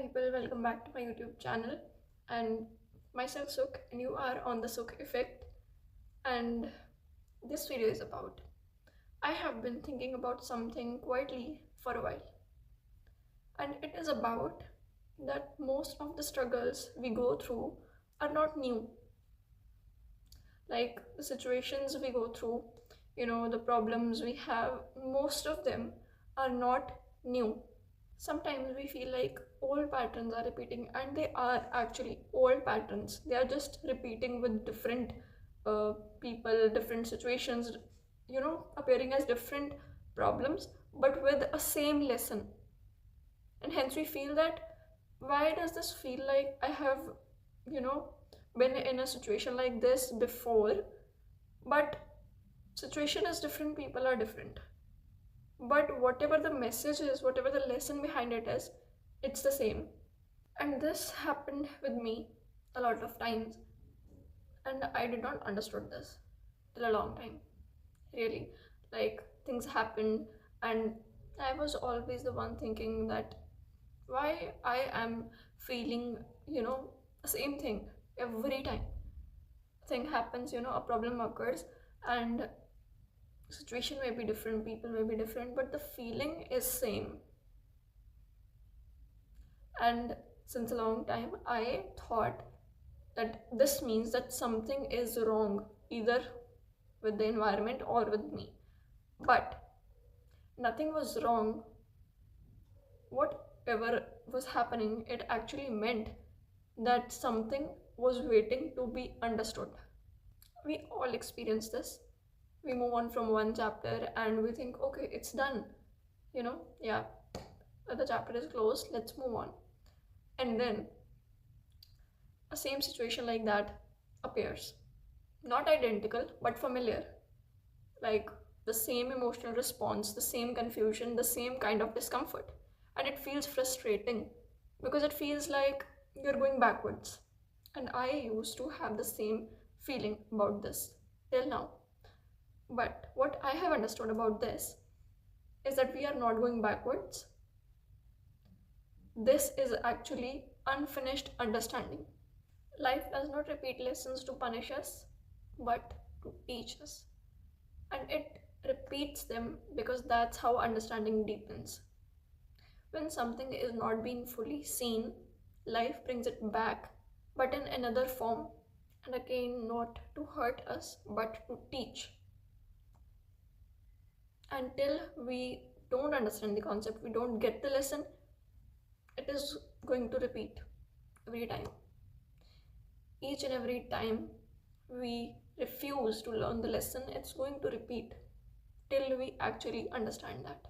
people, welcome back to my YouTube channel and myself Sukh, and you are on the Sukh Effect. And this video is about, I have been thinking about something quietly for a while, and it is about that most of the struggles we go through are not new. Like the situations we go through, the problems we have, most of them are not new. Sometimes we feel like old patterns are repeating, and they are actually old patterns. They are just repeating with different people, different situations, appearing as different problems, but with a same lesson. And hence we feel that, why does this feel like I have, you know, been in a situation like this before, but situation is different, people are different, but whatever the message is, whatever the lesson behind it is, it's the same. And this happened with me a lot of times, and I did not understood this till a long time, really. Like things happened, and I was always the one thinking that why I am feeling, the same thing every time. Thing happens, a problem occurs, and situation may be different, people may be different, but the feeling is same. And since a long time I thought that this means that something is wrong, either with the environment or with me. But nothing was wrong. Whatever was happening, it actually meant that something was waiting to be understood. We all experience this. We move on from one chapter and we think, okay, it's done. Yeah, the chapter is closed, let's move on. And then a same situation like that appears. Not identical, but familiar. Like the same emotional response, the same confusion, the same kind of discomfort. And it feels frustrating because it feels like you're going backwards. And I used to have the same feeling about this till now. But what I have understood about this is that we are not going backwards. This is actually unfinished understanding. Life does not repeat lessons to punish us, but to teach us. And it repeats them because that's how understanding deepens. When something is not being fully seen, life brings it back, but in another form, and again, not to hurt us, but to teach. Until we don't understand the concept, we don't get the lesson, it is going to repeat every time. Each and every time we refuse to learn the lesson, it's going to repeat till we actually understand that.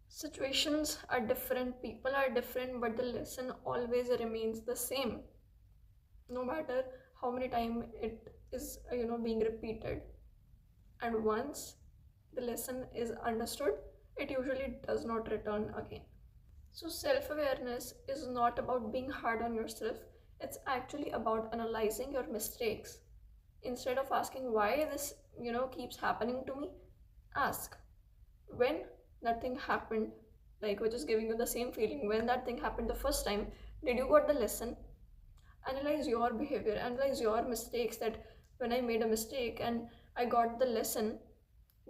Situations are different, people are different, but the lesson always remains the same, no matter how many times it is being repeated. And once the lesson is understood, it usually does not return again. So self-awareness is not about being hard on yourself, it's actually about analyzing your mistakes. Instead of asking why this keeps happening to me, ask when that thing happened, like which is giving you the same feeling. When that thing happened the first time, did you got the lesson? Analyze your behavior, analyze your mistakes, that when I made a mistake and I got the lesson,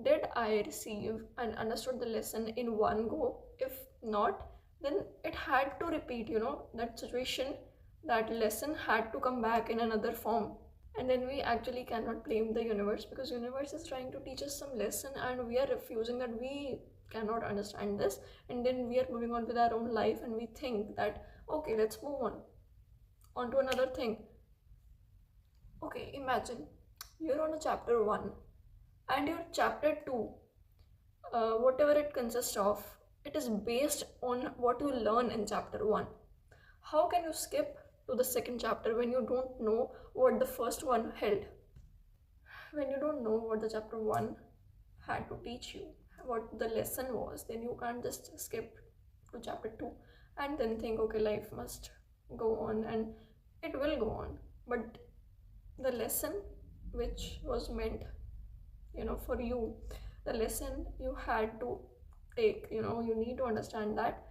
did I receive and understood the lesson in one go? If not, then it had to repeat, that situation, that lesson had to come back in another form. And then we actually cannot blame the universe, because universe is trying to teach us some lesson and we are refusing, that we cannot understand this, and then we are moving on with our own life and we think that, okay, let's move on to another thing. Okay, imagine you're on a chapter 1 and your chapter 2, whatever it consists of, it is based on what you learn in chapter 1. How can you skip to the second chapter when you don't know what the first one held? When you don't know what the chapter 1 had to teach you, what the lesson was, then you can't just skip to chapter 2 and then think, okay, life must go on, and it will go on. But the lesson which was meant for you, the lesson you had to take, you need to understand that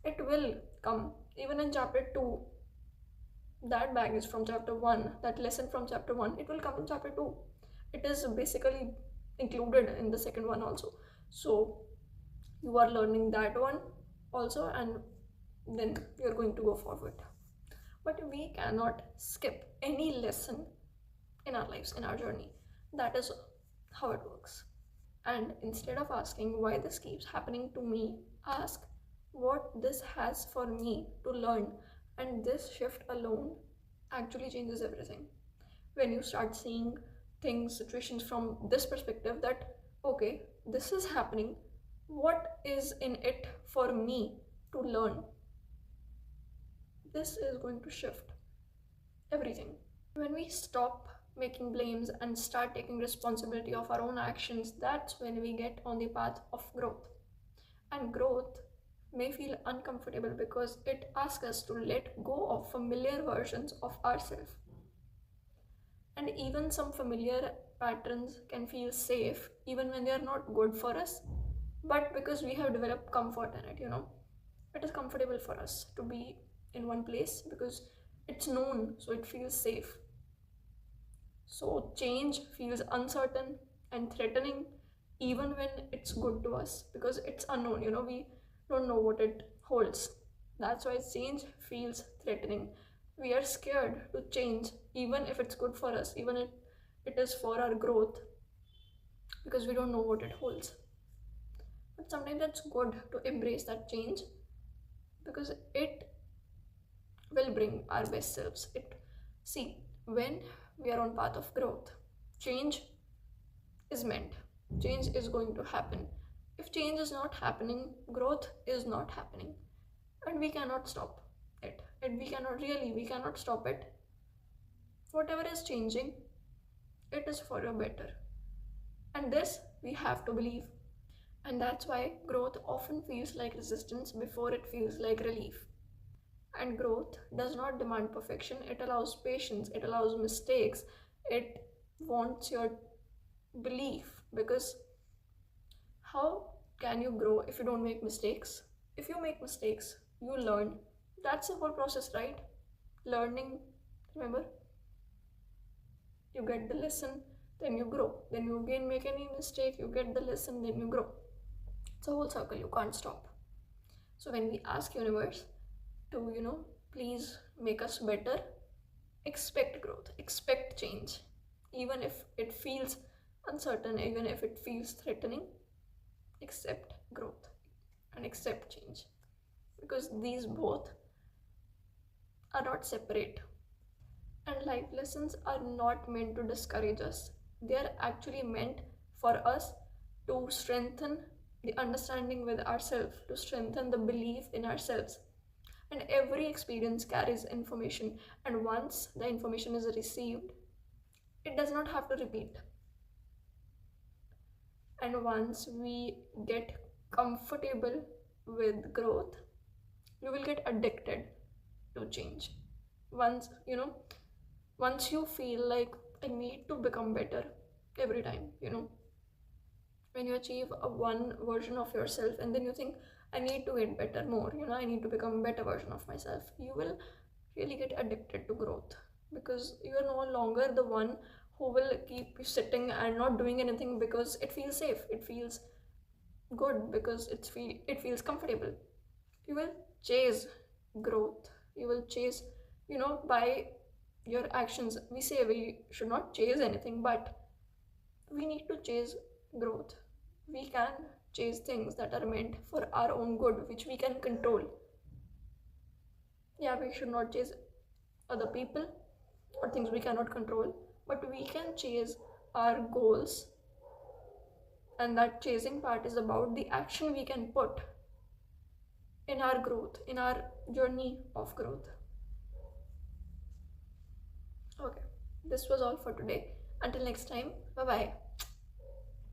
it will come. Even in chapter 2, that baggage from chapter 1, that lesson from chapter 1, it will come in chapter 2. It is basically included in the second one also. So you are learning that one also, and then you're going to go forward. But we cannot skip any lesson in our lives, in our journey. That is how it works. And instead of asking why this keeps happening to me, ask what this has for me to learn. And this shift alone actually changes everything. When you start seeing things, situations from this perspective, that okay, this is happening, what is in it for me to learn? This is going to shift everything. When we stop making blames and start taking responsibility of our own actions, that's when we get on the path of growth. And growth may feel uncomfortable because it asks us to let go of familiar versions of ourselves. And even some familiar patterns can feel safe even when they are not good for us, but because we have developed comfort in it, it is comfortable for us to be in one place because it's known, so it feels safe. So change feels uncertain and threatening even when it's good to us because it's unknown, we don't know what it holds. That's why change feels threatening. We are scared to change even if it's good for us, even if it is for our growth, because we don't know what it holds. But sometimes it's good to embrace that change because it will bring our best selves. When we are on path of growth, change is meant. Change is going to happen. If change is not happening, growth is not happening. And we cannot stop it. And we cannot stop it. Whatever is changing, it is for your better. And this we have to believe. And that's why growth often feels like resistance before it feels like relief. And growth does not demand perfection. It allows patience, it allows mistakes, it wants your belief. Because how can you grow if you don't make mistakes? If you make mistakes, you learn. That's the whole process, right? Learning, remember? You get the lesson, then you grow. Then you again make any mistake, you get the lesson, then you grow. It's a whole circle, you can't stop. So when we ask universe to, please make us better, expect growth, expect change. Even if it feels uncertain, even if it feels threatening, accept growth and accept change. Because these both are not separate. And life lessons are not meant to discourage us. They are actually meant for us to strengthen the understanding with ourselves, to strengthen the belief in ourselves. And every experience carries information, and once the information is received, it does not have to repeat. And once we get comfortable with growth, you will get addicted to change. Once you feel like I need to become better every time, when you achieve one version of yourself and then you think I need to get better more, I need to become a better version of myself, you will really get addicted to growth because you are no longer the one who will keep sitting and not doing anything because it feels safe, it feels good, because it feels comfortable. You will chase growth, you will chase, by your actions. We say we should not chase anything, but we need to chase growth. We can chase things that are meant for our own good, which we can control. Yeah, we should not chase other people or things we cannot control, but we can chase our goals. And that chasing part is about the action we can put in our growth, in our journey of growth. Okay, this was all for today. Until next time, bye bye.